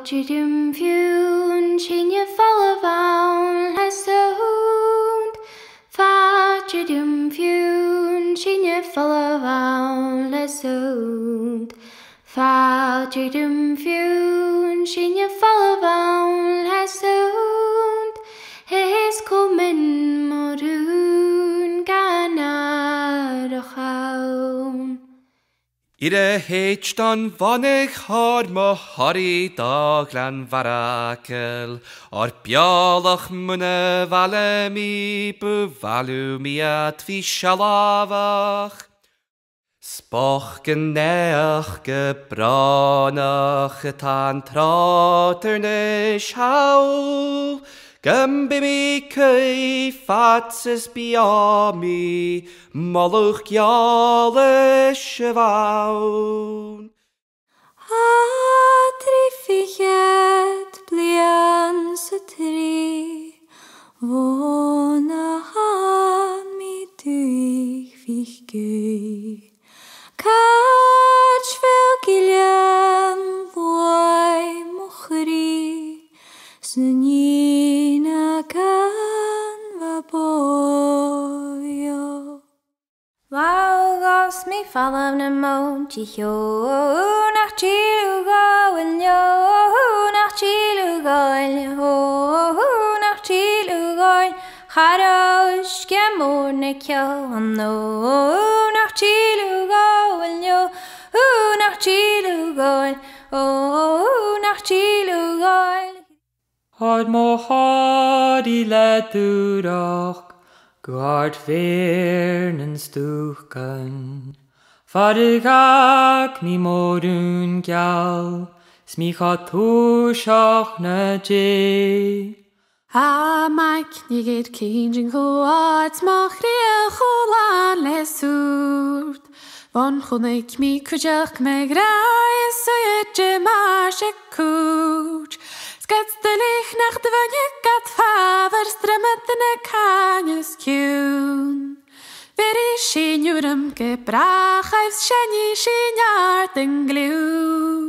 Jidum Fune, Chinya Fallavown, Lessound. Fa Jidum Fune, Chinya Fallavown, Lessound. Fa Jidum Fune, Chinya Fallavown, Lessound. His Comin Modun Ganadachown. Ire heit dan vannig har mo harri daglan varakel, ar bialach munne valle mi bevalu mi at vi shalavach. Spoch geneach gebranach getan traternish haul, Gymbi mi cei fatses biami, molwch giale syfawn. Trifichet blian sy tri, Vona han mi dych fich gwy. Catch fel gilian voi mochri, Snina kan va bojo. Laugos mi fallam na monti ho, nach chilu goel yo, nach chilu goel ho, nach chilu goel. Charosh gemorne kyo no, nach chilu goel yo, nach chilu goel, nach chilu goel. Had mo hardy ledurach, Guard vernen stuchen. Fadigak mi modun gyal, Smicha tushach na je. Mike, nigger kinging goats, Machria cholan lesurt. Van chonek mi kujak megrai, so je mashe kuch. Skatstelig nach de vanjekat faver stremmet ne kanjes kjun. Veri shinjurum gebrach, Eifs shani shinjar den glu.